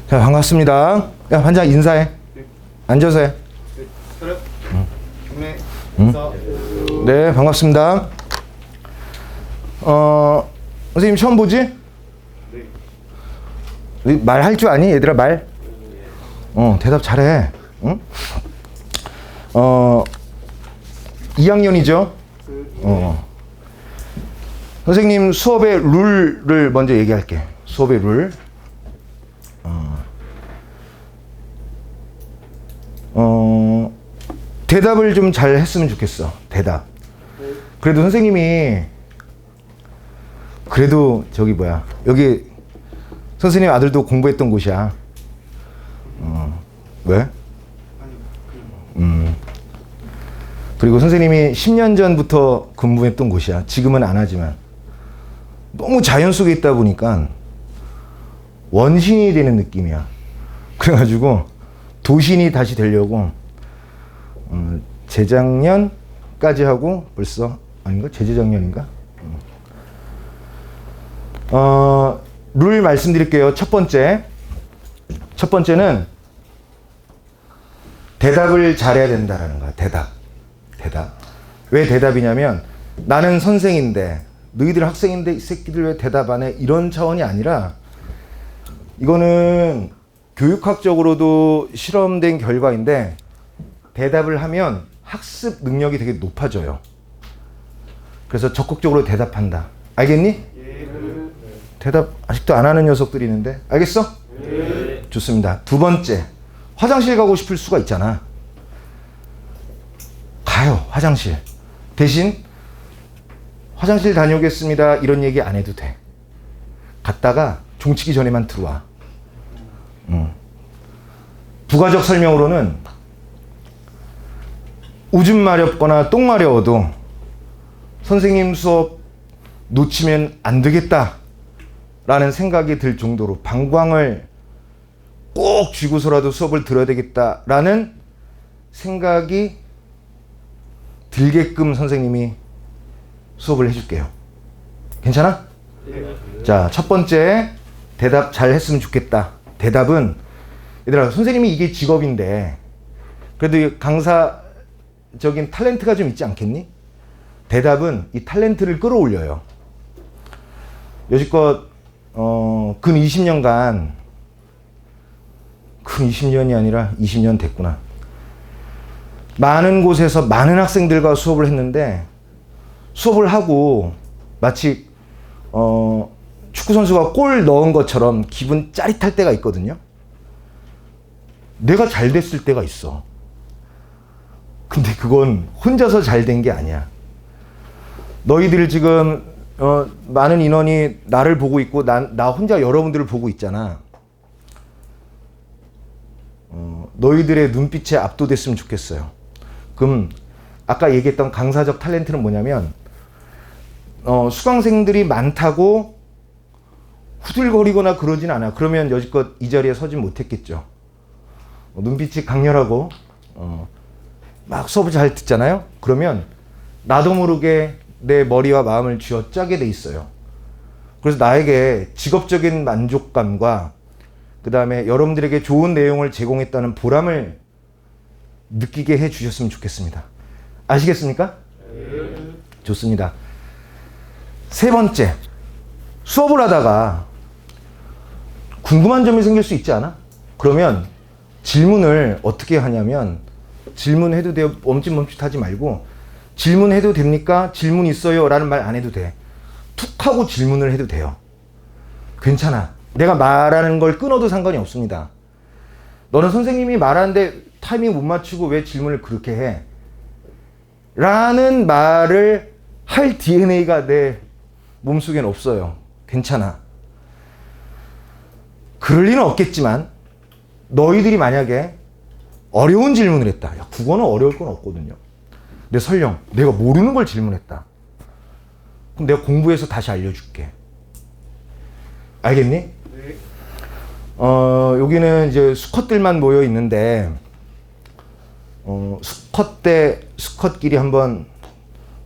자, 반갑습니다. 야, 반장 인사해. 네. 앉아서 해. 네. 차렷. 경례. 인사. 네, 반갑습니다. 선생님 처음 보지? 네. 말할 줄 아니? 얘들아, 말? 대답 잘해. 응? 2학년이죠? 선생님 수업의 룰을 먼저 얘기할게. 수업의 룰. 대답을 좀 잘 했으면 좋겠어. 대답. 그래도 선생님이 저기 뭐야, 여기 선생님 아들도 공부했던 곳이야. 왜? 그리고 선생님이 10년 전부터 근무했던 곳이야. 지금은 안 하지만. 너무 자연 속에 있다 보니까 원신이 되는 느낌이야. 그래가지고 도신이 다시 되려고 재작년까지 하고 벌써 아닌가? 재재작년인가? 룰 말씀드릴게요. 첫 번째는 대답을 잘해야 된다라는 거야. 대답. 왜 대답이냐면 나는 선생인데 너희들 학생인데 이 새끼들 왜 대답 안 해? 이런 차원이 아니라 이거는 교육학적으로도 실험된 결과인데 대답을 하면 학습 능력이 되게 높아져요. 그래서 적극적으로 대답한다. 알겠니? 예. 대답 아직도 안 하는 녀석들이 있는데 알겠어? 예. 좋습니다. 두 번째, 화장실 가고 싶을 수가 있잖아. 가요, 화장실. 대신 화장실 다녀오겠습니다 이런 얘기 안 해도 돼. 갔다가 종치기 전에만 들어와. 부가적 설명으로는 오줌 마렵거나 똥 마려워도 선생님 수업 놓치면 안 되겠다 라는 생각이 들 정도로 방광을 꼭 쥐고서라도 수업을 들어야 되겠다 라는 생각이 들게끔 선생님이 수업을 해줄게요. 괜찮아? 예. 자, 첫 번째, 대답 잘 했으면 좋겠다. 대답은 얘들아, 선생님이 이게 직업인데 그래도 강사적인 탤런트가 좀 있지 않겠니? 대답은 이 탤런트를 끌어올려요. 여지껏 근 20년간, 근 20년이 아니라 20년 됐구나. 많은 곳에서 많은 학생들과 수업을 했는데 수업을 하고 마치 축구 선수가 골 넣은 것처럼 기분 짜릿할 때가 있거든요. 내가 잘 됐을 때가 있어. 근데 그건 혼자서 잘 된 게 아니야. 너희들 지금 많은 인원이 나를 보고 있고 나 혼자 여러분들을 보고 있잖아. 너희들의 눈빛에 압도됐으면 좋겠어요. 그럼 아까 얘기했던 강사적 탤런트는 뭐냐면 수강생들이 많다고 후들거리거나 그러진 않아. 그러면 여지껏 이 자리에 서진 못했겠죠. 눈빛이 강렬하고 막 수업을 잘 듣잖아요. 그러면 나도 모르게 내 머리와 마음을 쥐어짜게 돼 있어요. 그래서 나에게 직업적인 만족감과 그 다음에 여러분들에게 좋은 내용을 제공했다는 보람을 느끼게 해 주셨으면 좋겠습니다. 아시겠습니까? 예. 좋습니다. 세 번째, 수업을 하다가 궁금한 점이 생길 수 있지 않아? 그러면 질문을 어떻게 하냐면, 질문해도 돼요. 멈칫멈칫하지 말고 질문해도 됩니까? 질문 있어요? 라는 말 안 해도 돼. 툭 하고 질문을 해도 돼요. 괜찮아. 내가 말하는 걸 끊어도 상관이 없습니다. 너는 선생님이 말하는데 타이밍 못 맞추고 왜 질문을 그렇게 해? 라는 말을 할 DNA가 내 몸속엔 없어요. 괜찮아. 그럴 리는 없겠지만 너희들이 만약에 어려운 질문을 했다. 야, 국어는 어려울 건 없거든요. 근데 설령 내가 모르는 걸 질문했다. 그럼 내가 공부해서 다시 알려줄게. 알겠니? 네. 여기는 이제 수컷들만 모여 있는데 수컷 대 수컷끼리 한번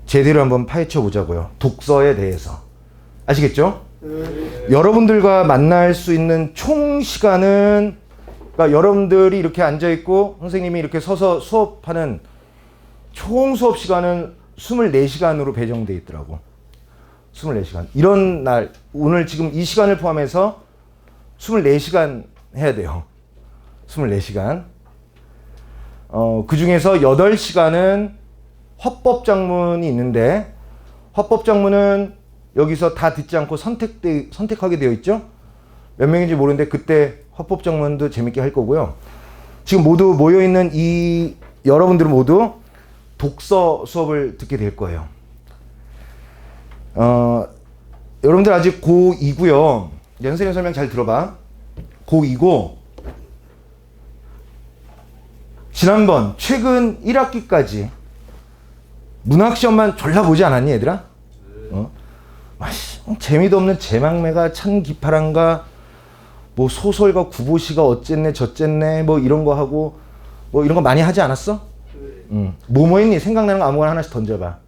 제대로 한번 파헤쳐 보자고요. 독서에 대해서. 아시겠죠? 여러분들과 만날 수 있는 총 시간은, 그러니까 여러분들이 이렇게 앉아있고 선생님이 이렇게 서서 수업하는 총 수업 시간은 24시간으로 배정되어 있더라고. 24시간. 이런 날, 오늘 지금 이 시간을 포함해서 24시간 해야 돼요. 24시간. 그 중에서 8시간은 화법장문이 있는데, 화법장문은 여기서 다 듣지 않고 선택하게 되어 있죠? 몇 명인지 모르는데 그때 화법장문도 재밌게 할 거고요. 지금 모두 모여있는 이 여러분들은 모두 독서 수업을 듣게 될 거예요. 여러분들 아직 고2고요. 선생님 설명 잘 들어봐. 고2고 지난번 최근 1학기까지 문학시험만 졸라 보지 않았니 얘들아? 재미도 없는 제망매가 찬기파란가 뭐 소설가 구보시가 어쨌네 저쨌네 뭐 이런 거 하고 뭐 이런 거 많이 하지 않았어? 뭐 했니? 생각나는 거 아무거나 하나씩 던져봐.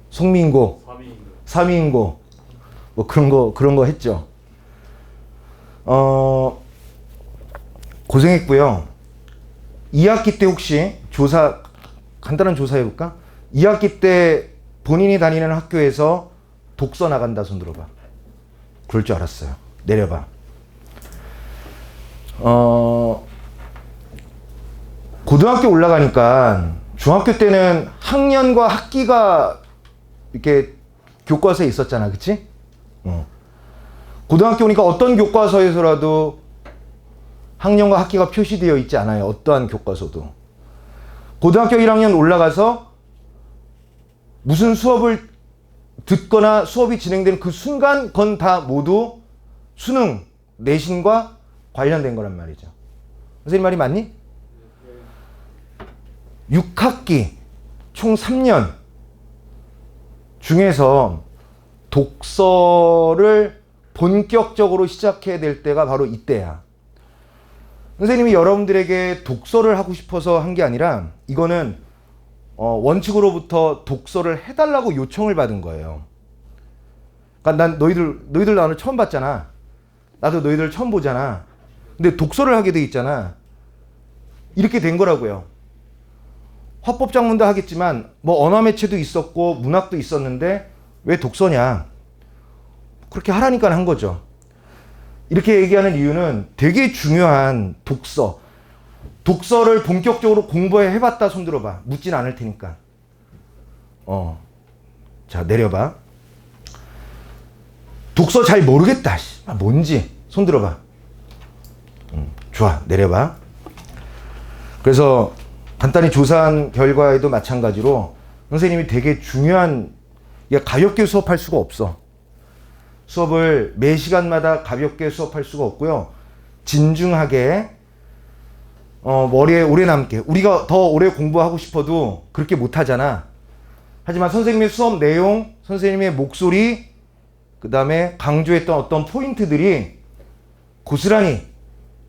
송민고, 삼위인고 뭐 그런 거 했죠. 고생했고요. 2학기 때 혹시 간단한 조사 해볼까? 2학기 때 본인이 다니는 학교에서 독서 나간다 손 들어봐. 그럴 줄 알았어요. 내려봐. 고등학교 올라가니까 중학교 때는 학년과 학기가 이렇게 교과서에 있었잖아. 그치? 고등학교 오니까 어떤 교과서에서라도 학년과 학기가 표시되어 있지 않아요. 어떠한 교과서도. 고등학교 1학년 올라가서 무슨 수업을 듣거나 수업이 진행되는 그 순간 그건 다 모두 수능, 내신과 관련된 거란 말이죠. 선생님 말이 맞니? 6학기 총 3년 중에서 독서를 본격적으로 시작해야 될 때가 바로 이때야. 선생님이 여러분들에게 독서를 하고 싶어서 한 게 아니라 이거는 원칙으로부터 독서를 해달라고 요청을 받은 거예요. 그러니까 난 너희들 나를 처음 봤잖아. 나도 너희들 처음 보잖아. 근데 독서를 하게 돼 있잖아. 이렇게 된 거라고요. 화법장문도 하겠지만 뭐 언어매체도 있었고 문학도 있었는데 왜 독서냐. 그렇게 하라니까 한 거죠. 이렇게 얘기하는 이유는 되게 중요한 독서를 본격적으로 공부해봤다 손 들어봐. 묻진 않을 테니까. 자 내려봐. 독서 잘 모르겠다. 뭔지 손 들어봐. 좋아 내려봐. 그래서 간단히 조사한 결과에도 마찬가지로 선생님이 되게 중요한, 가볍게 수업할 수가 없어. 수업을 매 시간마다 가볍게 수업할 수가 없고요. 진중하게 머리에 오래 남게. 우리가 더 오래 공부하고 싶어도 그렇게 못하잖아. 하지만 선생님의 수업 내용, 선생님의 목소리, 그 다음에 강조했던 어떤 포인트들이 고스란히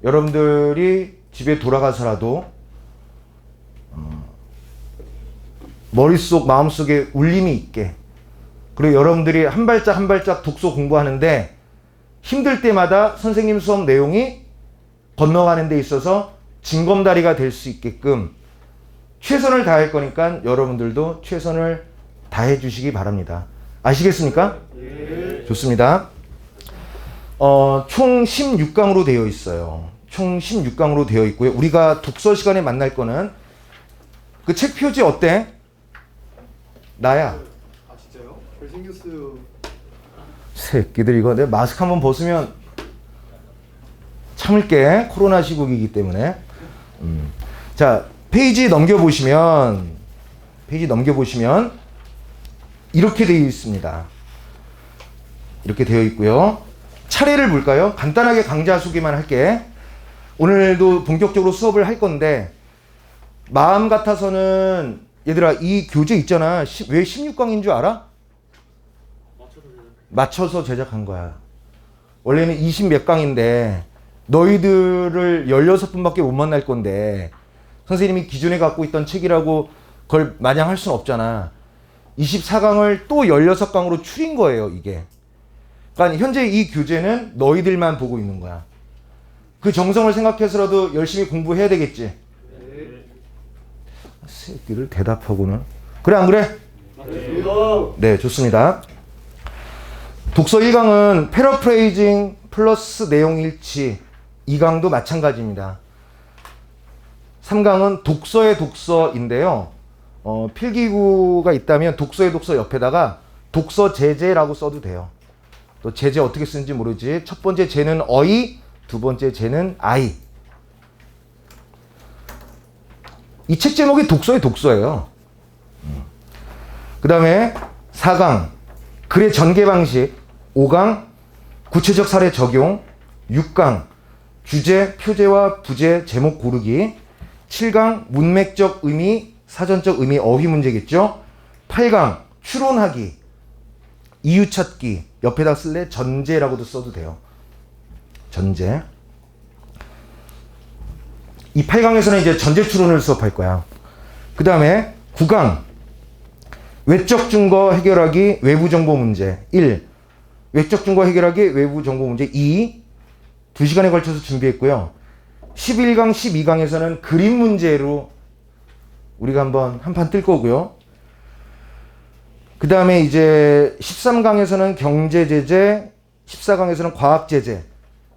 여러분들이 집에 돌아가서라도 머릿속, 마음속에 울림이 있게, 그리고 여러분들이 한 발짝 한 발짝 독서 공부하는데 힘들 때마다 선생님 수업 내용이 건너가는 데 있어서 징검다리가 될 수 있게끔 최선을 다할 거니까 여러분들도 최선을 다해 주시기 바랍니다. 아시겠습니까? 네. 좋습니다. 총 16강으로 되어 있어요. 총 16강으로 되어 있고요. 우리가 독서 시간에 만날 거는 그 책 표지 어때? 나야. 아 진짜요? 잘생겼어요. 새끼들 이거 내 마스크 한번 벗으면 참을게. 코로나 시국이기 때문에. 자 페이지 넘겨보시면 이렇게 되어 있습니다. 이렇게 되어 있고요. 차례를 볼까요? 간단하게 강좌 소개만 할게. 오늘도 본격적으로 수업을 할 건데 마음 같아서는 얘들아 이 교재 있잖아. 왜 16강인 줄 알아? 맞춰서 제작한 거야. 원래는 20 몇 강인데 너희들을 16분밖에 못 만날 건데 선생님이 기존에 갖고 있던 책이라고 그걸 마냥 할 수는 없잖아. 24강을 또 16강으로 줄인 거예요, 이게. 그러니까 현재 이 교재는 너희들만 보고 있는 거야. 그 정성을 생각해서라도 열심히 공부해야 되겠지. 네. 새끼를 대답하고는. 그래 안 그래? 네, 좋습니다. 독서 1강은 패러프레이징 플러스 내용 일치. 2강도 마찬가지입니다. 3강은 독서의 독서인데요. 필기구가 있다면 독서의 독서 옆에다가 독서 제재라고 써도 돼요. 또 제재 어떻게 쓰는지 모르지. 첫 번째 제는 어이, 두 번째 제는 아이. 이 책 제목이 독서의 독서예요. 그 다음에 4강 글의 전개 방식, 5강 구체적 사례 적용, 6강 주제, 표제와 부제, 제목 고르기, 7강 문맥적 의미, 사전적 의미, 어휘 문제겠죠. 8강 추론하기, 이유 찾기, 옆에다 쓸래 전제라고도 써도 돼요. 전제. 이 8강에서는 이제 전제 추론을 수업할 거야. 그 다음에 9강 외적 증거 해결하기, 외부 정보 문제 1, 외적 증거 해결하기, 외부 정보 문제 2, 2시간에 걸쳐서 준비했고요. 11강, 12강에서는 그림 문제로 우리가 한판 뜰 거고요. 그 다음에 이제 13강에서는 경제 제재, 14강에서는 과학 제재,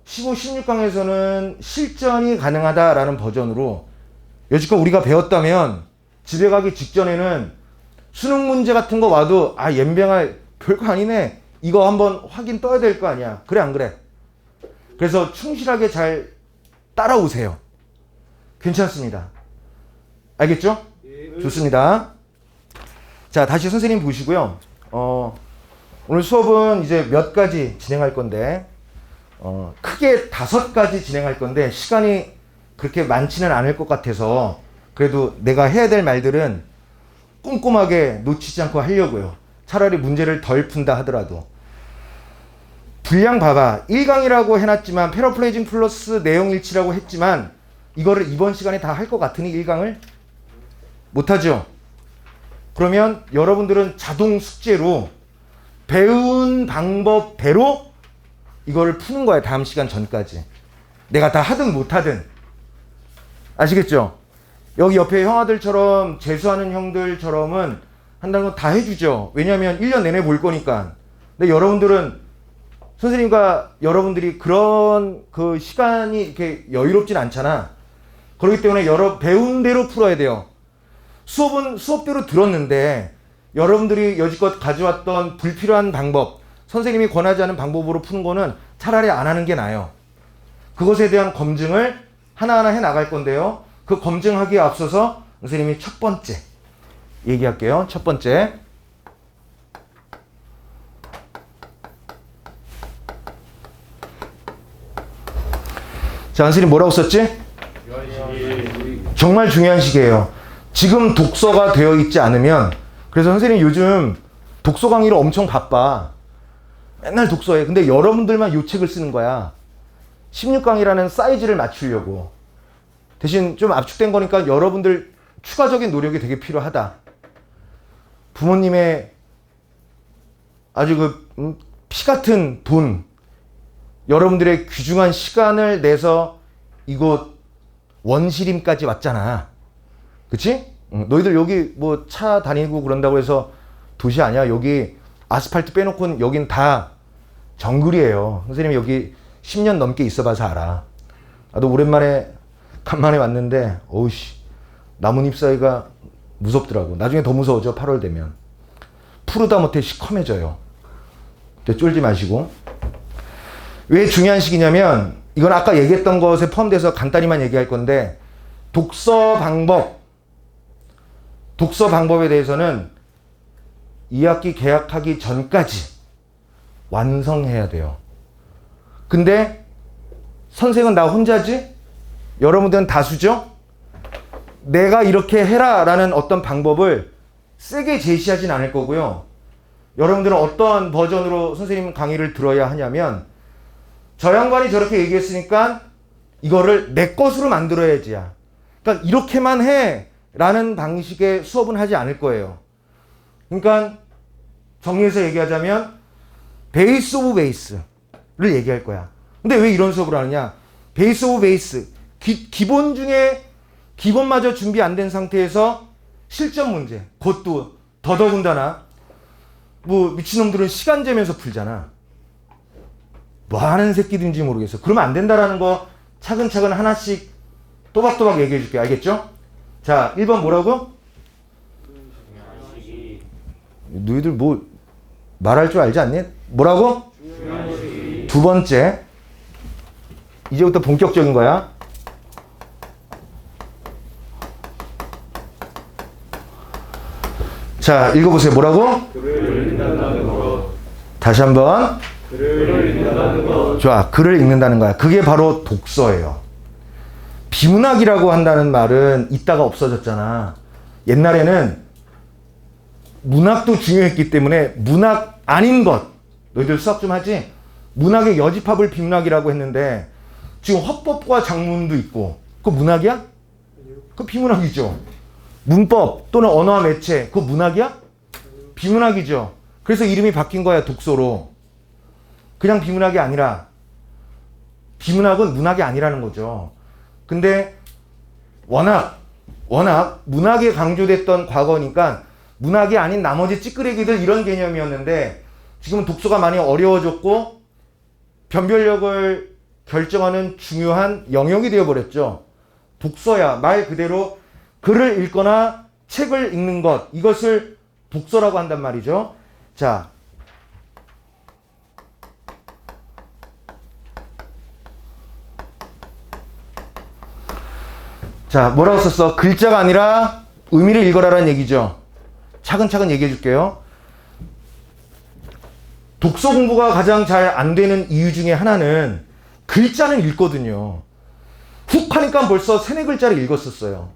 15, 16강에서는 실전이 가능하다라는 버전으로 여지껏 우리가 배웠다면 집에 가기 직전에는 수능 문제 같은 거 와도 연병아 별거 아니네. 이거 한번 확인 떠야 될 거 아니야. 그래 안 그래? 그래서 충실하게 잘 따라오세요. 괜찮습니다. 알겠죠? 좋습니다. 자, 다시 선생님 보시고요. 오늘 수업은 이제 몇 가지 진행할 건데 크게 5가지 진행할 건데 시간이 그렇게 많지는 않을 것 같아서 그래도 내가 해야 될 말들은 꼼꼼하게 놓치지 않고 하려고요. 차라리 문제를 덜 푼다 하더라도. 분량 봐봐. 1강이라고 해놨지만 패러플레이징 플러스 내용 일치라고 했지만 이거를 이번 시간에 다 할 것 같으니 1강을 못하죠. 그러면 여러분들은 자동 숙제로 배운 방법대로 이거를 푸는 거야. 다음 시간 전까지. 내가 다 하든 못하든. 아시겠죠? 여기 옆에 형아들처럼 재수하는 형들처럼은 한다는 건 다 해주죠. 왜냐하면 1년 내내 볼 거니까. 근데 여러분들은 선생님과 여러분들이 그런 그 시간이 이렇게 여유롭진 않잖아. 그렇기 때문에 배운 대로 풀어야 돼요. 수업은 수업대로 들었는데 여러분들이 여지껏 가져왔던 불필요한 방법, 선생님이 권하지 않은 방법으로 푸는 거는 차라리 안 하는 게 나아요. 그것에 대한 검증을 하나하나 해 나갈 건데요. 그 검증하기에 앞서서 선생님이 첫 번째 얘기할게요. 첫 번째. 자, 선생님 뭐라고 썼지? 정말 중요한 시기예요. 지금 독서가 되어 있지 않으면, 그래서 선생님 요즘 독서 강의로 엄청 바빠. 맨날 독서해. 근데 여러분들만 요 책을 쓰는 거야. 16강이라는 사이즈를 맞추려고. 대신 좀 압축된 거니까 여러분들 추가적인 노력이 되게 필요하다. 부모님의 아주 피 같은 돈, 여러분들의 귀중한 시간을 내서 이곳 원시림까지 왔잖아. 그치? 너희들 여기 뭐 차 다니고 그런다고 해서 도시 아니야. 여기 아스팔트 빼놓고는 여긴 다 정글이에요. 선생님이 여기 10년 넘게 있어봐서 알아. 나도 오랜만에 간만에 왔는데 어우씨 나뭇잎 사이가 무섭더라고. 나중에 더 무서워져. 8월 되면 푸르다 못해 시커매져요. 근데 쫄지 마시고. 왜 중요한 시기냐면 이건 아까 얘기했던 것에 포함돼서 간단히만 얘기할 건데 독서 방법에 대해서는 2학기 개학하기 전까지 완성해야 돼요. 근데 선생은 나 혼자지? 여러분들은 다수죠? 내가 이렇게 해라 라는 어떤 방법을 세게 제시하진 않을 거고요. 여러분들은 어떠한 버전으로 선생님 강의를 들어야 하냐면 저 양반이 저렇게 얘기했으니까 이거를 내 것으로 만들어야지야. 그러니까 이렇게만 해 라는 방식의 수업은 하지 않을 거예요. 그러니까 정리해서 얘기하자면 베이스 오브 베이스를 얘기할 거야. 근데 왜 이런 수업을 하느냐? 베이스 오브 베이스. 기본 중에 기본마저 준비 안 된 상태에서 실전 문제. 그것도 더더군다나 뭐 미친놈들은 시간 재면서 풀잖아. 뭐 하는 새끼들인지 모르겠어. 그러면 안 된다라는 거 차근차근 하나씩 또박또박 얘기해 줄게. 알겠죠? 자, 1번 뭐라고? 너희들 뭐 말할 줄 알지 않니? 뭐라고? 두 번째. 이제부터 본격적인 거야. 자, 읽어보세요. 뭐라고? 글을 읽는다는 것. 다시 한번. 글을 읽는다는 것. 좋아. 글을 읽는다는 거야. 그게 바로 독서예요. 비문학이라고 한다는 말은 이따가 없어졌잖아. 옛날에는 문학도 중요했기 때문에 문학 아닌 것. 너희들 수학 좀 하지? 문학의 여집합을 비문학이라고 했는데 지금 화법과 작문도 있고 그거 문학이야? 그거 비문학이죠. 문법 또는 언어와 매체 그거 문학이야? 비문학이죠. 그래서 이름이 바뀐 거야. 독서로. 그냥 비문학이 아니라 비문학은 문학이 아니라는 거죠. 근데 워낙 문학에 강조됐던 과거니까 문학이 아닌 나머지 찌끄레기들 이런 개념이었는데 지금은 독서가 많이 어려워졌고 변별력을 결정하는 중요한 영역이 되어버렸죠. 독서야 말 그대로 글을 읽거나 책을 읽는 것 이것을 독서라고 한단 말이죠. 자, 뭐라고 썼어? 글자가 아니라 의미를 읽어라라는 얘기죠. 차근차근 얘기해 줄게요. 독서 공부가 가장 잘 안 되는 이유 중에 하나는 글자는 읽거든요. 훅 하니까 벌써 3-4글자를 읽었었어요.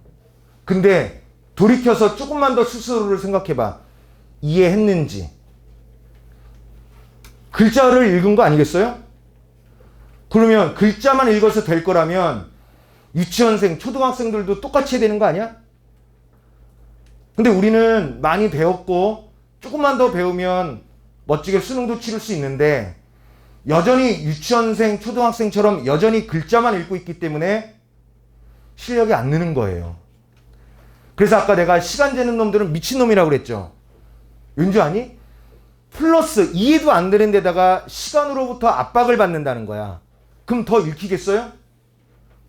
근데 돌이켜서 조금만 더 스스로를 생각해봐. 이해했는지. 글자를 읽은 거 아니겠어요? 그러면 글자만 읽어서 될 거라면 유치원생, 초등학생들도 똑같이 해야 되는 거 아니야? 근데 우리는 많이 배웠고 조금만 더 배우면 멋지게 수능도 치를 수 있는데 여전히 유치원생, 초등학생처럼 여전히 글자만 읽고 있기 때문에 실력이 안 느는 거예요. 그래서 아까 내가 시간 재는 놈들은 미친놈이라고 그랬죠. 왠지 아니? 플러스 이해도 안 되는 데다가 시간으로부터 압박을 받는다는 거야. 그럼 더 읽히겠어요?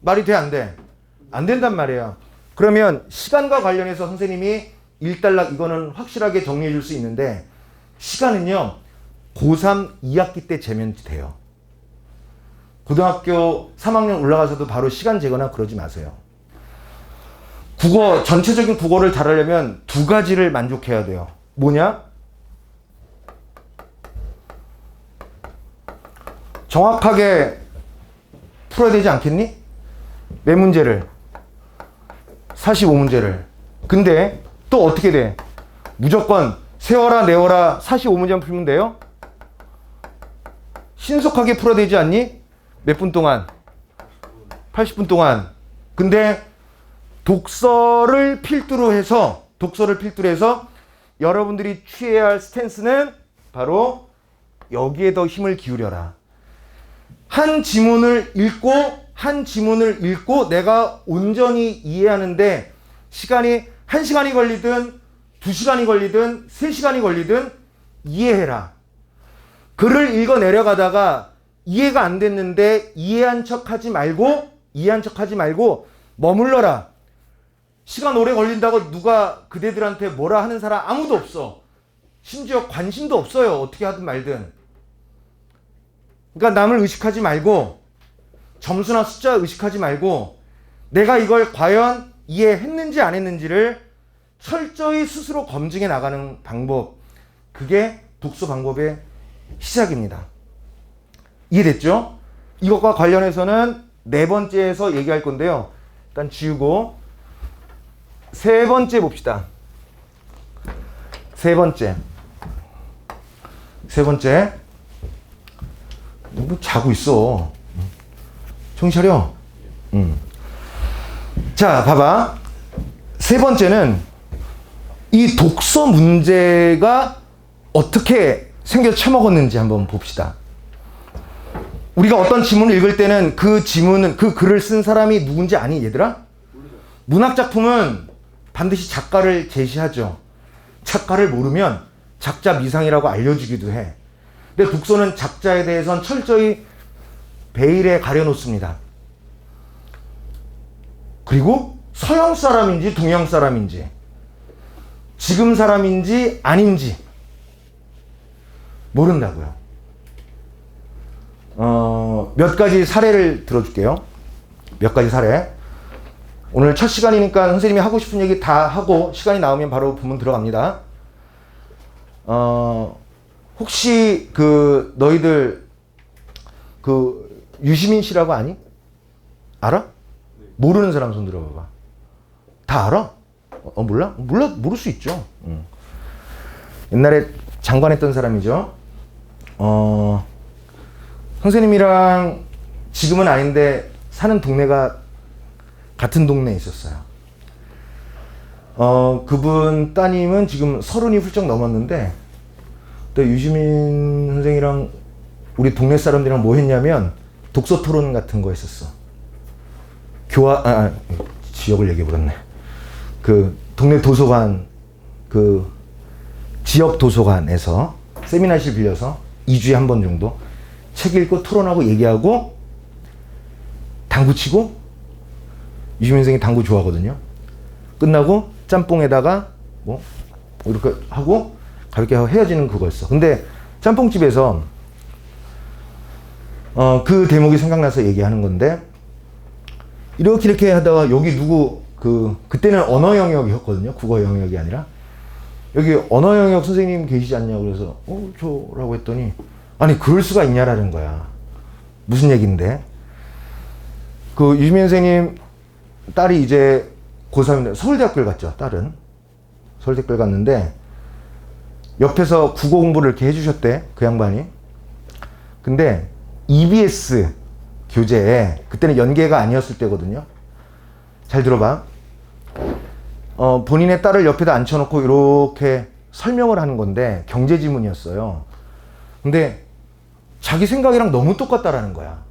말이 돼, 안 돼? 안 된단 말이에요. 그러면 시간과 관련해서 선생님이 일단락 이거는 확실하게 정리해 줄 수 있는데 시간은요. 고3 2학기 때 재면 돼요. 고등학교 3학년 올라가서도 바로 시간 재거나 그러지 마세요. 국어, 전체적인 국어를 잘하려면 2가지를 만족해야 돼요. 뭐냐? 정확하게 풀어야 되지 않겠니? 몇 문제를? 45문제를. 근데 또 어떻게 돼? 무조건 세워라 내워라 45문제만 풀면 돼요? 신속하게 풀어야 되지 않니? 몇 분 동안? 80분 동안. 근데 독서를 필두로 해서 여러분들이 취해야 할 스탠스는 바로 여기에 더 힘을 기울여라. 한 지문을 읽고 내가 온전히 이해하는데 시간이 1시간이 걸리든 2시간이 걸리든 3시간이 걸리든 이해해라. 글을 읽어 내려가다가 이해가 안 됐는데 이해한 척 하지 말고 머물러라. 시간 오래 걸린다고 누가 그대들한테 뭐라 하는 사람 아무도 없어. 심지어 관심도 없어요. 어떻게 하든 말든. 그러니까 남을 의식하지 말고 점수나 숫자 의식하지 말고 내가 이걸 과연 이해했는지 안 했는지를 철저히 스스로 검증해 나가는 방법. 그게 독서 방법의 시작입니다. 이해됐죠? 이것과 관련해서는 4번째에서 얘기할 건데요. 일단 지우고 3번째 봅시다. 3번째. 뭐 자고 있어. 정신 차려. 자, 봐봐. 3번째는 이 독서 문제가 어떻게 생겨 처먹었는지 한번 봅시다. 우리가 어떤 지문을 읽을 때는 그 지문은, 그 글을 쓴 사람이 누군지 아니, 얘들아? 문학작품은 반드시 작가를 제시하죠. 작가를 모르면 작자 미상이라고 알려주기도 해. 근데 독서는 작자에 대해서는 철저히 베일에 가려놓습니다. 그리고 서양 사람인지 동양 사람인지, 지금 사람인지 아닌지 모른다고요. 몇 가지 사례를 들어줄게요. 몇 가지 사례. 오늘 첫 시간이니까 선생님이 하고 싶은 얘기 다 하고 시간이 나오면 바로 본문 들어갑니다. 혹시 그 너희들 그 유시민 씨라고 아니? 알아? 모르는 사람 손 들어봐봐. 다 알아? 몰라? 모를 수 있죠. 옛날에 장관했던 사람이죠. 선생님이랑 지금은 아닌데 사는 동네가 같은 동네에 있었어요. 그분 따님은 지금 30이 훌쩍 넘었는데, 또 유시민 선생이랑 우리 동네 사람들이랑 뭐 했냐면 독서 토론 같은 거 했었어. 지역을 얘기해버렸네. 그 동네 도서관, 그 지역 도서관에서 세미나실 빌려서 2주에 한 번 정도 책 읽고 토론하고 얘기하고 당구 치고, 유시민 선생이 당구 좋아하거든요. 끝나고 짬뽕에다가 뭐 이렇게 하고 가볍게 하고 헤어지는 그거였어. 근데 짬뽕집에서 그 대목이 생각나서 얘기하는 건데, 이렇게 하다가 여기 누구 그때는 언어 영역이었거든요. 국어 영역이 아니라. 여기 언어 영역 선생님 계시지 않냐고 그래서 저라고 했더니, 아니 그럴 수가 있냐라는 거야. 무슨 얘기인데? 그 유시민 선생님 딸이 이제 고3인데 서울대학교를 갔죠. 딸은 서울대학교를 갔는데 옆에서 국어 공부를 이렇게 해주셨대, 그 양반이. 근데 EBS 교재에, 그때는 연계가 아니었을 때거든요. 잘 들어봐. 본인의 딸을 옆에다 앉혀놓고 이렇게 설명을 하는 건데 경제 지문이었어요. 근데 자기 생각이랑 너무 똑같다라는 거야.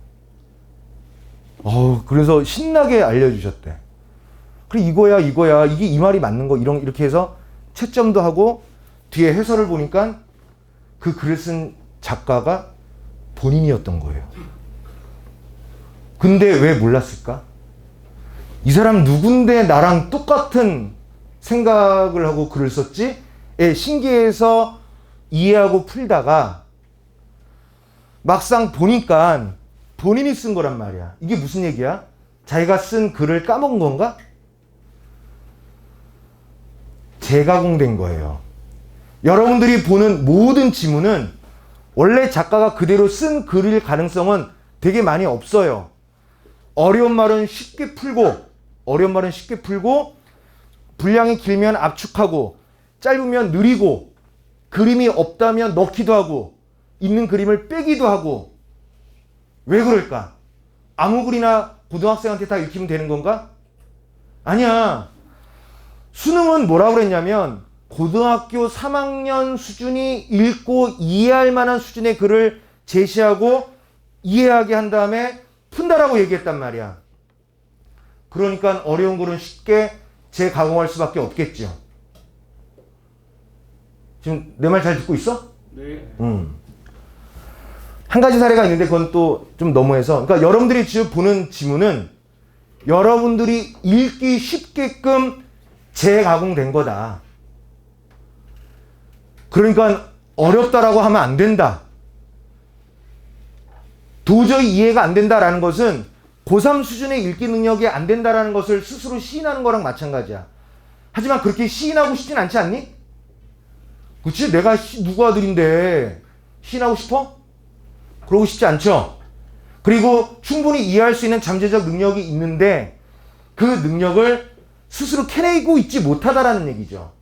그래서 신나게 알려주셨대. 그래, 이거야, 이게 이 말이 맞는 거, 이렇게 해서 채점도 하고, 뒤에 해설을 보니까 그 글을 쓴 작가가 본인이었던 거예요. 근데 왜 몰랐을까? 이 사람 누군데 나랑 똑같은 생각을 하고 글을 썼지? 신기해서 이해하고 풀다가 막상 보니까 본인이 쓴 거란 말이야. 이게 무슨 얘기야? 자기가 쓴 글을 까먹은 건가? 재가공된 거예요. 여러분들이 보는 모든 지문은 원래 작가가 그대로 쓴 글일 가능성은 되게 많이 없어요. 어려운 말은 쉽게 풀고, 분량이 길면 압축하고, 짧으면 느리고, 그림이 없다면 넣기도 하고, 있는 그림을 빼기도 하고. 왜 그럴까? 아무 글이나 고등학생한테 다 읽히면 되는 건가? 아니야. 수능은 뭐라고 그랬냐면 고등학교 3학년 수준이 읽고 이해할 만한 수준의 글을 제시하고 이해하게 한 다음에 푼다라고 얘기했단 말이야. 그러니까 어려운 글은 쉽게 재가공할 수밖에 없겠죠. 지금 내 말 잘 듣고 있어? 네. 한 가지 사례가 있는데 그건 또 좀 너무해서, 그러니까 여러분들이 지금 보는 지문은 여러분들이 읽기 쉽게끔 재가공된 거다. 그러니까 어렵다라고 하면 안 된다. 도저히 이해가 안 된다라는 것은 고3 수준의 읽기 능력이 안 된다라는 것을 스스로 시인하는 거랑 마찬가지야. 하지만 그렇게 시인하고 싶진 않지 않니? 그치? 내가 누구 아들인데 시인하고 싶어? 그러고 싶지 않죠? 그리고 충분히 이해할 수 있는 잠재적 능력이 있는데 그 능력을 스스로 캐내고 있지 못하다라는 얘기죠.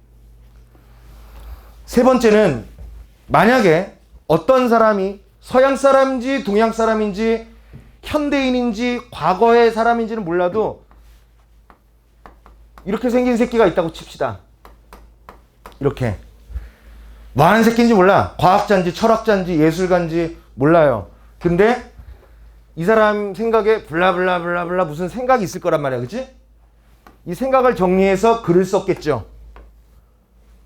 세 번째는, 만약에 어떤 사람이 서양 사람인지 동양 사람인지 현대인인지 과거의 사람인지는 몰라도 이렇게 생긴 새끼가 있다고 칩시다. 이렇게 뭐 하는 새끼인지 몰라. 과학자인지 철학자인지 예술가인지 몰라요. 근데 이 사람 생각에 블라블라블라블라 무슨 생각이 있을 거란 말이야. 그치? 이 생각을 정리해서 글을 썼겠죠.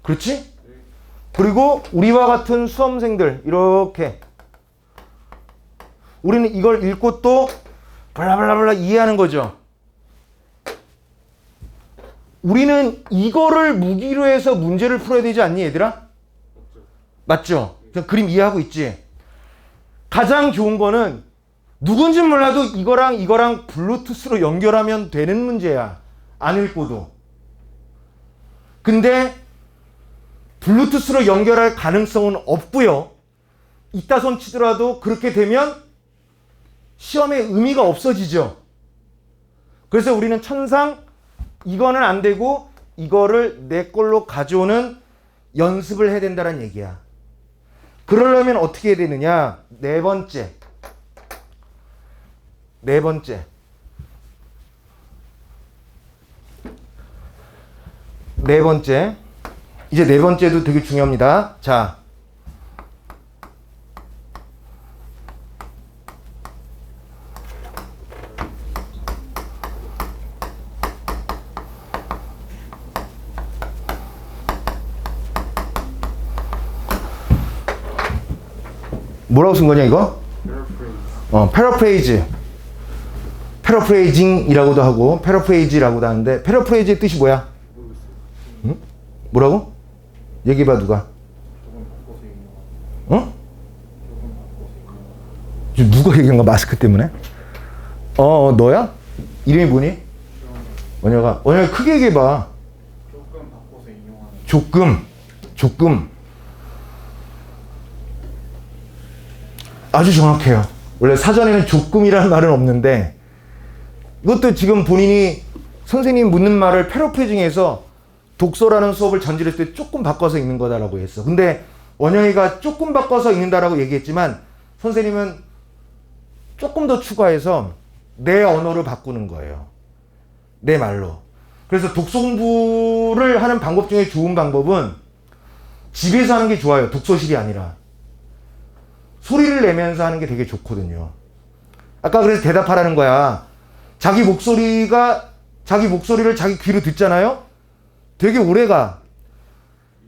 그렇지? 그리고 우리와 같은 수험생들 이렇게 우리는 이걸 읽고 또 블라블라블라 이해하는 거죠. 우리는 이거를 무기로 해서 문제를 풀어야 되지 않니 얘들아? 맞죠? 그림 이해하고 있지? 가장 좋은 거는 누군지 몰라도 이거랑 블루투스로 연결하면 되는 문제야. 안 읽고도. 근데 블루투스로 연결할 가능성은 없고요. 이따 손 치더라도 그렇게 되면 시험의 의미가 없어지죠. 그래서 우리는 천상 이거는 안 되고 이거를 내 걸로 가져오는 연습을 해야 된다는 얘기야. 그러려면 어떻게 해야 되느냐? 네 번째. 이제 네 번째도 되게 중요합니다. 자. 뭐라고 쓴 거냐 이거? 패러프레이징이라고도 하고 패러프레이즈라고도 하는데 패러프레이즈의 뜻이 뭐야? 응? 뭐라고? 얘기해봐 누가? 어? 누가 얘기한 거야 마스크 때문에? 너야? 이름이 뭐니? 원혁아 크게 얘기해봐. 조금 아주 정확해요. 원래 사전에는 조금이라는 말은 없는데 이것도 지금 본인이 선생님 묻는 말을 패러프레이징해서 독서라는 수업을 전질했을 때 조금 바꿔서 읽는 거다라고 했어. 근데 원영이가 조금 바꿔서 읽는다라고 얘기했지만 선생님은 조금 더 추가해서 내 언어를 바꾸는 거예요. 내 말로. 그래서 독서 공부를 하는 방법 중에 좋은 방법은 집에서 하는 게 좋아요. 독서실이 아니라. 소리를 내면서 하는 게 되게 좋거든요. 아까 그래서 대답하라는 거야. 자기 목소리를 자기 귀로 듣잖아요? 되게 오래가.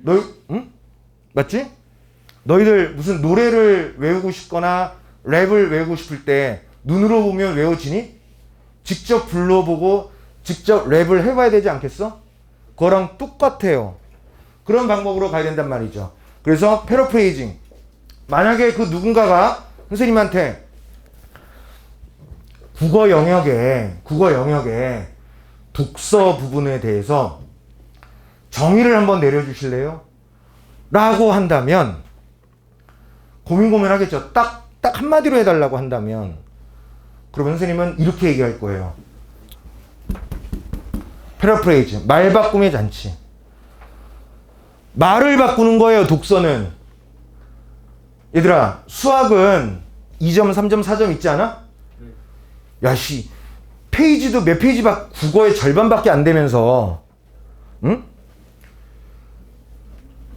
응? 맞지? 너희들 무슨 노래를 외우고 싶거나 랩을 외우고 싶을 때 눈으로 보면 외워지니? 직접 불러보고 직접 랩을 해봐야 되지 않겠어? 그거랑 똑같아요. 그런 방법으로 가야 된단 말이죠. 그래서 패러프레이징. 만약에 그 누군가가 선생님한테 국어 영역에 독서 부분에 대해서 정의를 한번 내려주실래요? 라고 한다면 고민하겠죠. 딱 한마디로 해달라고 한다면 그러면 선생님은 이렇게 얘기할 거예요. 패러프레이즈, 말 바꿈의 잔치. 말을 바꾸는 거예요, 독서는. 얘들아, 수학은 2점, 3점, 4점 있지 않아? 야, 페이지도 몇 페이지 국어의 절반밖에 안 되면서, 응?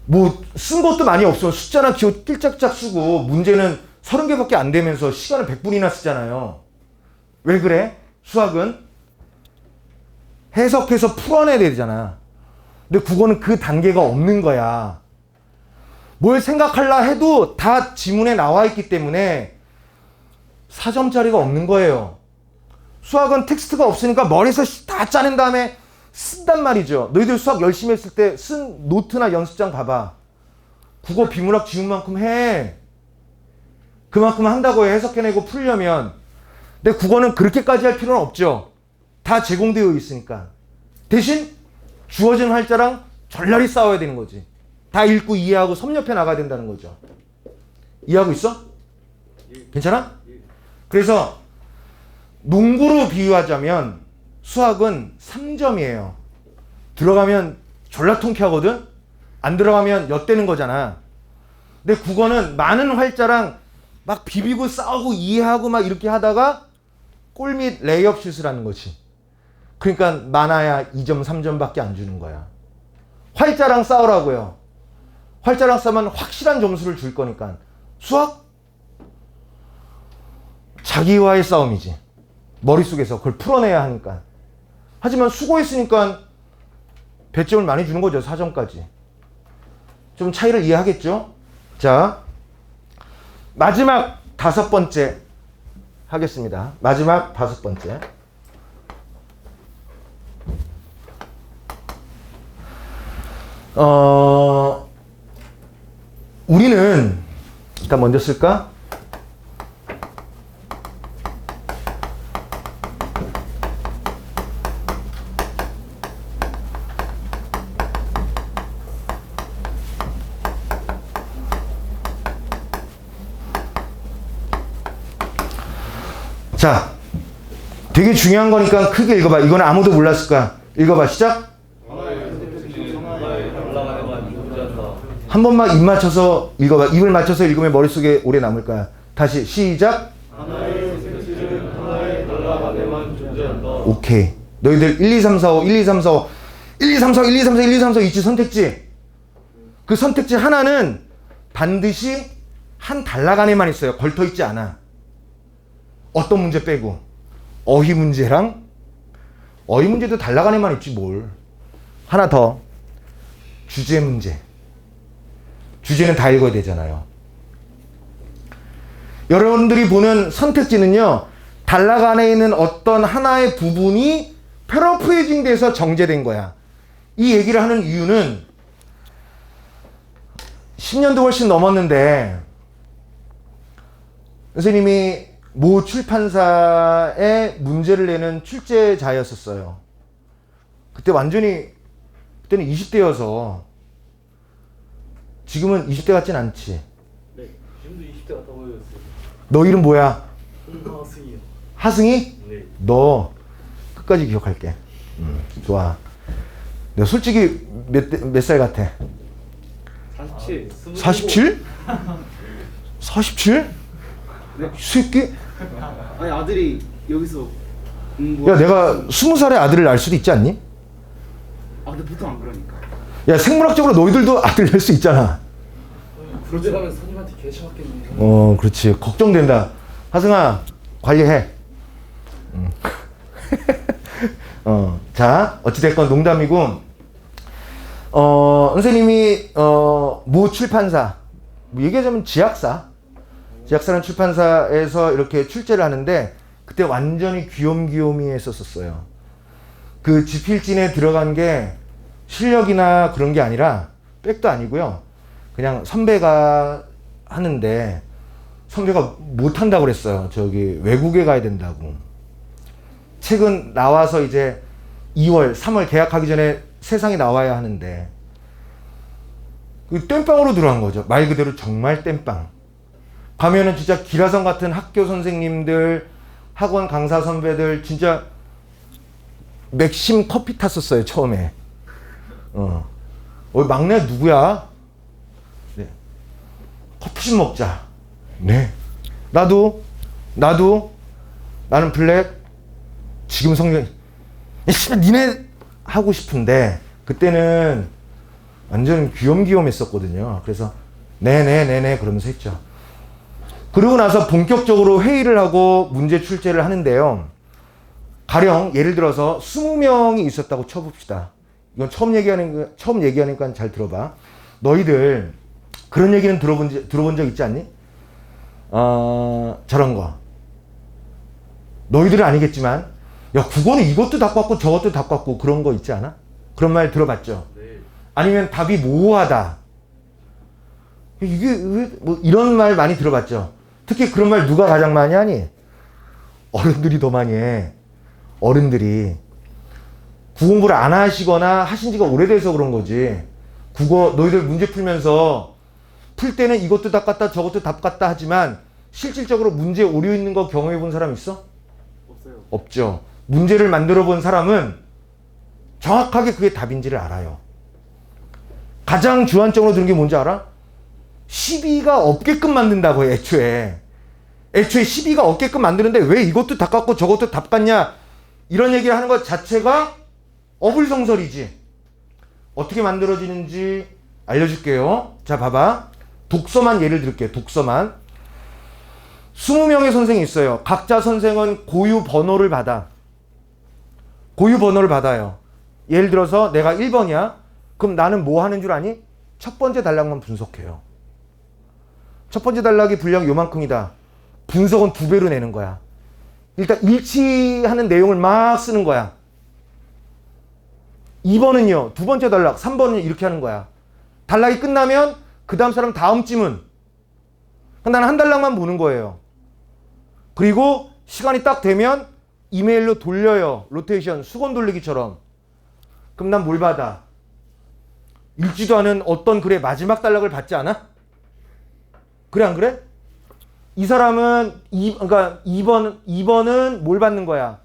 뭐, 쓴 것도 많이 없어. 숫자나 기호 낄짝짝 쓰고, 문제는 30개밖에 안 되면서 시간을 100분이나 쓰잖아요. 왜 그래? 수학은 해석해서 풀어내야 되잖아. 근데 국어는 그 단계가 없는 거야. 뭘 생각하려 해도 다 지문에 나와 있기 때문에 4점짜리가 없는 거예요. 수학은 텍스트가 없으니까 머리에서 다 짜낸 다음에 쓴단 말이죠. 너희들 수학 열심히 했을 때 쓴 노트나 연습장 봐봐. 국어 비문학 지문만큼 해. 그만큼 한다고 해석해내고 풀려면. 근데 국어는 그렇게까지 할 필요는 없죠. 다 제공되어 있으니까. 대신 주어진 활자랑 전날이 싸워야 되는 거지. 다 읽고 이해하고 섭렵해 나가야 된다는 거죠. 이해하고 있어? 괜찮아? 그래서 농구로 비유하자면 수학은 3점이에요. 들어가면 졸라 통쾌하거든? 안 들어가면 엿되는 거잖아. 근데 국어는 많은 활자랑 막 비비고 싸우고 이해하고 막 이렇게 하다가 골 및 레이업 슛을 하는 거지. 그러니까 많아야 2점, 3점밖에 안 주는 거야. 활자랑 싸우라고요. 활자랑 싸면 확실한 점수를 줄 거니까. 수학? 자기와의 싸움이지. 머릿속에서 그걸 풀어내야 하니까. 하지만 수고했으니까 배점을 많이 주는 거죠. 4점까지. 좀 차이를 이해하겠죠? 자, 마지막 5번째 하겠습니다. 마지막 5번째. 우리는 일단 먼저 쓸까? 자, 되게 중요한 거니까 크게 읽어봐. 이건 아무도 몰랐을 거야. 읽어봐. 시작. 한 번만 입 맞춰서 읽어봐. 입을 맞춰서 읽으면 머릿속에 오래 남을 거야. 다시 시작. 하나의 생체는 하나의 달락 안에만 존재한다. 오케이. 너희들 1, 2, 3, 4, 5, 1, 2, 3, 4, 5, 1, 2, 3, 4, 1, 2, 3, 4, 1, 2, 3, 4 있지, 선택지. 그 선택지 하나는 반드시 한 단락 안에만 있어요. 걸터 있지 않아. 어떤 문제 빼고. 어휘 문제랑 어휘 문제도 단락 안에만 있지 뭘. 하나 더. 주제 문제. 주제는 다 읽어야 되잖아요. 여러분들이 보는 선택지는요, 단락 안에 있는 어떤 하나의 부분이 패러프레이징 돼서 정제된 거야. 이 얘기를 하는 이유는 10년도 훨씬 넘었는데 선생님이 모 출판사에 문제를 내는 출제자였었어요. 그때는 20대여서 지금은 20대 같진 않지. 네, 지금도 20대 같아 보였어요. 너 이름 뭐야? 홍하승이요. 하승이? 네. 너 끝까지 기억할게. 좋아. 너 솔직히 몇 살 같아? 47. 47? 47? 네. 이 새끼? 아니 아들이 여기서 야, 내가 20살에 아들을 낳을 수도 있지 않니? 아 근데 보통 안 그러니까. 야, 생물학적으로 너희들도 아들 낳을 수 있잖아. 그러지 가면 선임한테 개셔왔겠네. 그렇지. 걱정된다. 하승아, 관리해. 자, 어찌됐건 농담이고, 선생님이, 모 출판사, 얘기하자면 지학사라는 출판사에서 이렇게 출제를 하는데, 그때 완전히 귀염귀염이 했었어요. 그 지필진에 들어간 게 실력이나 그런 게 아니라, 백도 아니고요. 그냥 선배가 하는데, 선배가 못한다고 그랬어요. 저기, 외국에 가야 된다고. 책은 나와서 이제 2월, 3월 계약하기 전에 세상에 나와야 하는데, 그 땜빵으로 들어간 거죠. 말 그대로 정말 땜빵. 가면은 진짜 기라성 같은 학교 선생님들, 학원 강사 선배들, 진짜 맥심 커피 탔었어요, 처음에. 막내 누구야? 네. 커피 좀 먹자. 네. 나는 블랙. 지금 성경, 니네 하고 싶은데, 그때는 완전 귀염귀염했었거든요. 그래서, 네네, 그러면서 했죠. 그러고 나서 본격적으로 회의를 하고 문제 출제를 하는데요. 가령, 예를 들어서 20명이 있었다고 쳐봅시다. 이건 처음 얘기하니까 잘 들어봐. 너희들, 그런 얘기는 들어본 적 있지 않니? 저런 거. 너희들은 아니겠지만, 야, 국어는 이것도 답 같고 저것도 답 같고 그런 거 있지 않아? 그런 말 들어봤죠? 네. 아니면 답이 모호하다. 이게 뭐 이런 말 많이 들어봤죠? 특히 그런 말 누가 가장 많이 하니? 어른들이 더 많이 해. 어른들이. 국어 공부를 안 하시거나 하신 지가 오래돼서 그런 거지. 국어 너희들 문제 풀면서 풀 때는 이것도 답 같다 저것도 답 같다 하지만 실질적으로 문제 오류 있는 거 경험해 본 사람 있어? 없어요. 없죠. 문제를 만들어 본 사람은 정확하게 그게 답인지를 알아요. 가장 주안점으로 드는 게 뭔지 알아? 시비가 없게끔 만든다고 해, 애초에. 애초에 시비가 없게끔 만드는데 왜 이것도 답 같고 저것도 답 같냐? 이런 얘기를 하는 것 자체가 어불성설이지. 어떻게 만들어지는지 알려줄게요. 자, 봐봐. 독서만 예를 들게요. 독서만. 20명의 선생이 있어요. 각자 선생은 고유 번호를 받아. 고유 번호를 받아요. 예를 들어서 내가 1번이야. 그럼 나는 뭐 하는 줄 아니? 첫 번째 단락만 분석해요. 첫 번째 단락이 분량 요만큼이다. 분석은 2배로 내는 거야. 일단 일치하는 내용을 막 쓰는 거야. 2번은요. 두 번째 단락, 3번은 이렇게 하는 거야. 단락이 끝나면 그 다음 사람 다음 질문. 나는 한 단락만 보는 거예요. 그리고 시간이 딱 되면 이메일로 돌려요. 로테이션, 수건 돌리기처럼. 그럼 난 뭘 받아? 읽지도 않은 어떤 글의 마지막 단락을 받지 않아? 그래, 안 그래? 이 사람은, 그러니까 2번은 뭘 받는 거야?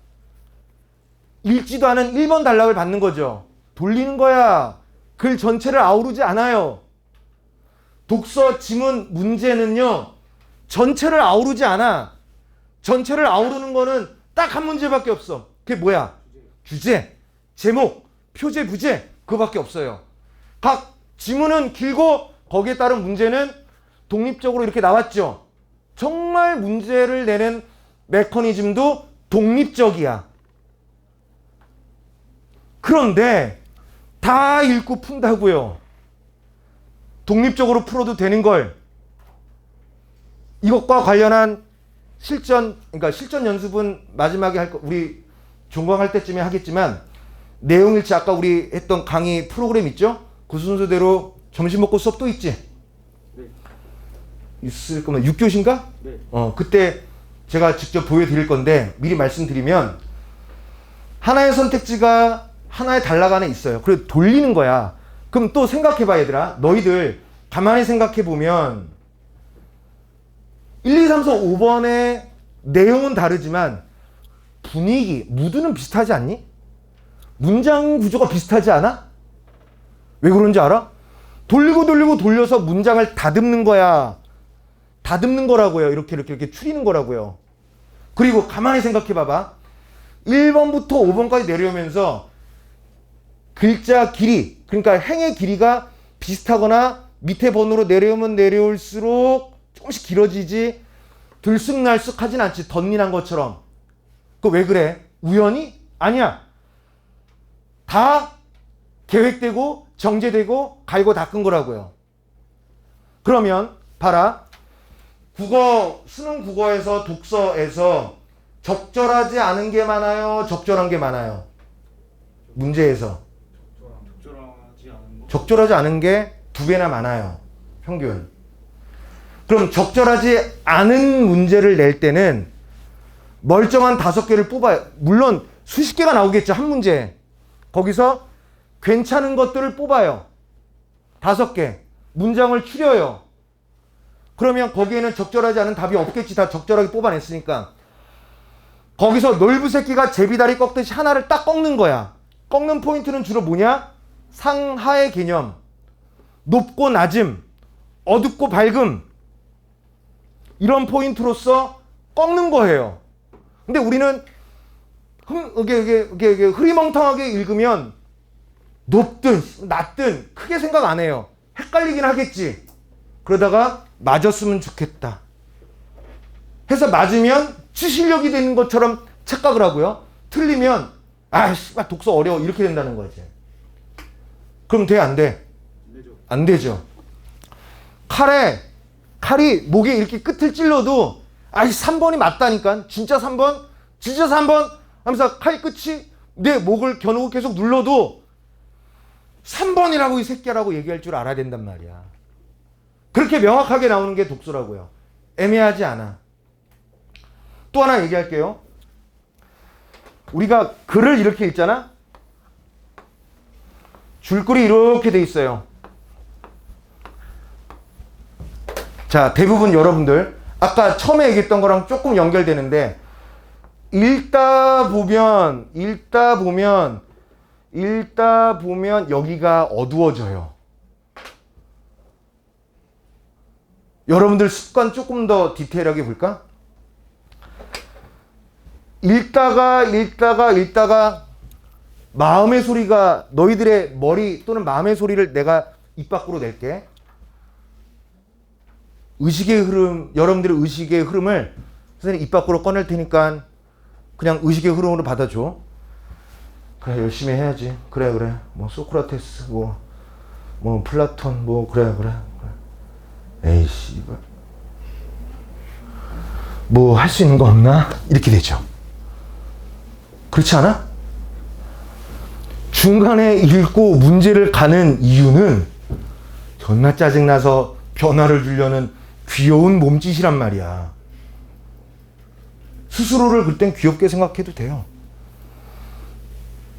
읽지도 않은 1번 단락을 받는 거죠. 돌리는 거야. 글 전체를 아우르지 않아요. 독서 지문 문제는요, 전체를 아우르지 않아. 전체를 아우르는 거는 딱 한 문제밖에 없어. 그게 뭐야? 주제, 제목, 표제, 부제, 그거밖에 없어요. 각 지문은 길고 거기에 따른 문제는 독립적으로 이렇게 나왔죠. 정말 문제를 내는 메커니즘도 독립적이야. 그런데 다 읽고 푼다고요. 독립적으로 풀어도 되는 걸 이것과 관련한 그러니까 실전 연습은 마지막에 우리 종강할 때쯤에 하겠지만 내용일치 아까 우리 했던 강의 프로그램 있죠? 그 순서대로 점심 먹고 수업 또 있지? 네. 있을 거면 6교시인가? 네. 그때 제가 직접 보여드릴 건데 미리 말씀드리면 하나의 선택지가 하나의 단락 안에 있어요. 그래서 돌리는 거야. 그럼 또 생각해봐 얘들아. 너희들 가만히 생각해보면 1, 2, 3, 4, 5번의 내용은 다르지만 분위기, 무드는 비슷하지 않니? 문장 구조가 비슷하지 않아? 왜 그런지 알아? 돌리고 돌려서 문장을 다듬는 거야. 다듬는 거라고요. 이렇게 추리는 거라고요. 그리고 가만히 생각해 봐봐. 1번부터 5번까지 내려오면서 글자 길이, 그러니까 행의 길이가 비슷하거나 밑에 번호로 내려오면 내려올수록 조금씩 길어지지 들쑥날쑥 하진 않지. 덧일한 것처럼. 그거 왜 그래? 우연히? 아니야. 다 계획되고 정제되고 갈고 닦은 거라고요. 그러면 봐라. 수능 국어에서 독서에서 적절하지 않은 게 많아요? 적절한 게 많아요? 문제에서. 적절하지 않은 거. 적절하지 않은 게 2배나 많아요. 평균. 그럼 적절하지 않은 문제를 낼 때는 멀쩡한 5개를 뽑아요. 물론 수십 개가 나오겠죠. 한 문제에. 거기서 괜찮은 것들을 뽑아요. 5개. 문장을 추려요. 그러면 거기에는 적절하지 않은 답이 없겠지. 다 적절하게 뽑아냈으니까. 거기서 놀부새끼가 제비다리 꺾듯이 하나를 딱 꺾는 거야. 꺾는 포인트는 주로 뭐냐? 상하의 개념. 높고 낮음. 어둡고 밝음. 이런 포인트로서 꺾는 거예요. 근데 우리는 이게 흐리멍텅하게 읽으면 높든 낮든 크게 생각 안 해요. 헷갈리긴 하겠지. 그러다가 맞았으면 좋겠다 해서 맞으면 추실력이 되는 것처럼 착각을 하고요. 틀리면 씨발 독서 어려워 이렇게 된다는 거지. 그럼 돼? 안 돼? 안 되죠. 칼이 목에 이렇게 끝을 찔러도 3번이 맞다니까. 진짜 3번? 진짜 3번? 하면서 칼 끝이 내 목을 겨누고 계속 눌러도 3번이라고 이 새끼라고 얘기할 줄 알아야 된단 말이야. 그렇게 명확하게 나오는 게 독서라고요. 애매하지 않아. 또 하나 얘기할게요. 우리가 글을 이렇게 읽잖아. 줄글이 이렇게 돼 있어요. 자, 대부분 여러분들 아까 처음에 얘기했던 거랑 조금 연결되는데 읽다 보면 여기가 어두워져요. 여러분들 습관 조금 더 디테일하게 볼까? 읽다가 마음의 소리가 너희들의 머리 또는 마음의 소리를 내가 입 밖으로 낼게. 의식의 흐름, 여러분들의 의식의 흐름을 선생님 입 밖으로 꺼낼 테니까 그냥 의식의 흐름으로 받아줘. 그래, 열심히 해야지. 그래. 뭐 소크라테스, 뭐 플라톤, 그래. 에이씨, 뭐 할 수 있는 거 없나? 이렇게 되죠. 그렇지 않아? 중간에 읽고 문제를 가는 이유는 존나 짜증나서 변화를 주려는 귀여운 몸짓이란 말이야. 스스로를 그땐 귀엽게 생각해도 돼요.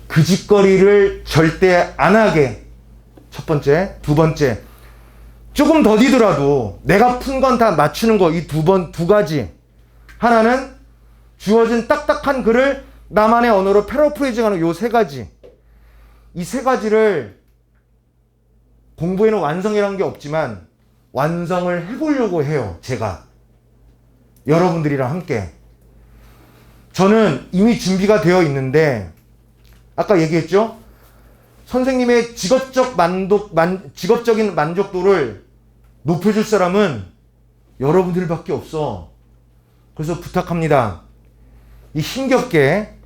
그 짓거리를 절대 안 하게. 첫 번째. 두 번째. 조금 더디더라도 내가 푼 건 다 맞추는 거. 이 두 가지. 하나는 주어진 딱딱한 글을 나만의 언어로 패러프레이징하는 요 세 가지. 이 세 가지를 공부에는 완성이라는 게 없지만 완성을 해보려고 해요. 제가. 여러분들이랑 함께. 저는 이미 준비가 되어 있는데 아까 얘기했죠? 선생님의 직업적인 만족도를 높여줄 사람은 여러분들밖에 없어. 그래서 부탁합니다. 이 힘겹게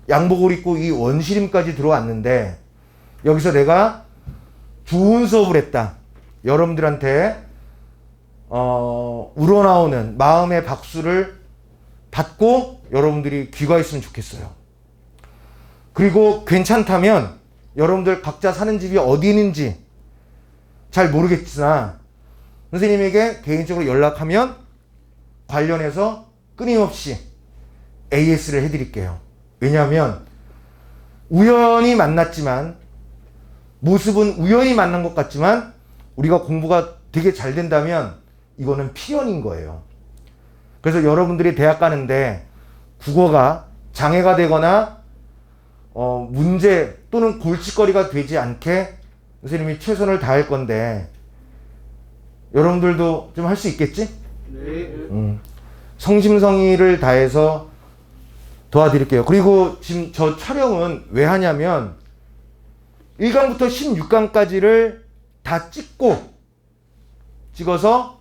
양복을 입고 이 원시림까지 들어왔는데 여기서 내가 좋은 수업을 했다. 여러분들한테 우러나오는 마음의 박수를 받고 여러분들이 귀가했으면 좋겠어요. 그리고 괜찮다면 여러분들 각자 사는 집이 어디 있는지 잘 모르겠으나 선생님에게 개인적으로 연락하면 관련해서 끊임없이 AS를 해드릴게요. 왜냐하면 우연히 만났지만 모습은 우연히 만난 것 같지만 우리가 공부가 되게 잘 된다면 이거는 필연인 거예요. 그래서 여러분들이 대학 가는데 국어가 장애가 되거나 문제 또는 골칫거리가 되지 않게 선생님이 최선을 다할 건데 여러분들도 좀 할 수 있겠지? 네. 성심성의를 다해서 도와드릴게요. 그리고 지금 저 촬영은 왜 하냐면 1강부터 16강까지를 다 찍어서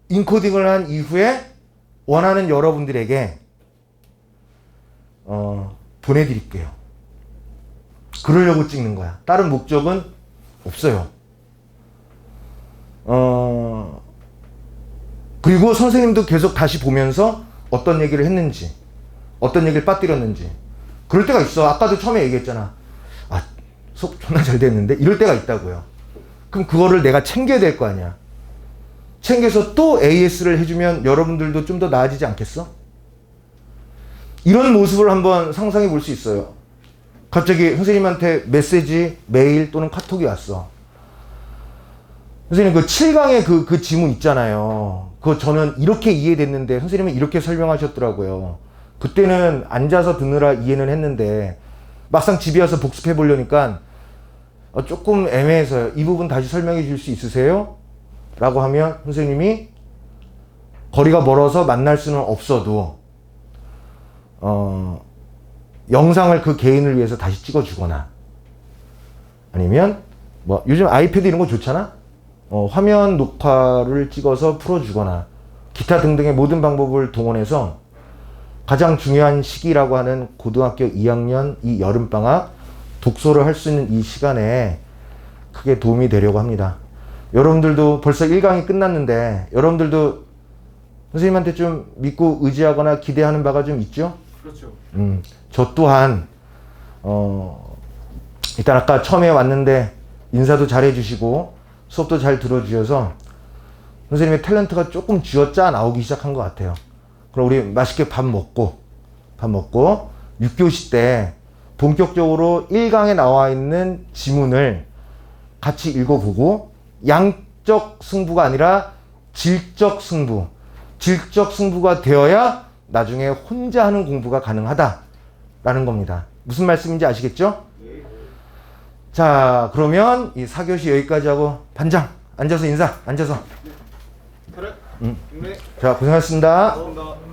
인코딩을 한 이후에 원하는 여러분들에게 보내드릴게요. 그러려고 찍는 거야. 다른 목적은 없어요. 그리고 선생님도 계속 다시 보면서 어떤 얘기를 했는지, 어떤 얘기를 빠뜨렸는지. 그럴 때가 있어. 아까도 처음에 얘기했잖아. 수업 존나 잘 됐는데? 이럴 때가 있다고요. 그럼 그거를 내가 챙겨야 될 거 아니야. 챙겨서 또 AS를 해주면 여러분들도 좀 더 나아지지 않겠어? 이런 모습을 한번 상상해 볼 수 있어요. 갑자기 선생님한테 메시지, 메일 또는 카톡이 왔어. 선생님 그 7강의 그 지문 있잖아요. 그거 저는 이렇게 이해됐는데 선생님은 이렇게 설명하셨더라고요. 그때는 앉아서 듣느라 이해는 했는데 막상 집에 와서 복습해 보려니까 조금 애매해서요. 이 부분 다시 설명해 줄 수 있으세요? 라고 하면 선생님이 거리가 멀어서 만날 수는 없어도 영상을 그 개인을 위해서 다시 찍어주거나 아니면 뭐 요즘 아이패드 이런 거 좋잖아? 화면 녹화를 찍어서 풀어주거나 기타 등등의 모든 방법을 동원해서 가장 중요한 시기라고 하는 고등학교 2학년 이 여름방학 독서를 할 수 있는 이 시간에 크게 도움이 되려고 합니다. 여러분들도 벌써 1강이 끝났는데 여러분들도 선생님한테 좀 믿고 의지하거나 기대하는 바가 좀 있죠? 그렇죠. 저 또한 일단 아까 처음에 왔는데 인사도 잘 해주시고 수업도 잘 들어주셔서 선생님의 탤런트가 조금 쥐어짜 나오기 시작한 것 같아요. 그럼 우리 맛있게 밥 먹고 6교시 때 본격적으로 1강에 나와 있는 지문을 같이 읽어보고 양적 승부가 아니라 질적 승부가 되어야 나중에 혼자 하는 공부가 가능하다라는 겁니다. 무슨 말씀인지 아시겠죠? 자, 그러면 이 4교시 여기까지 하고 반장 앉아서 인사. 앉아서. 그래? 네. 자, 고생하셨습니다. 감사합니다.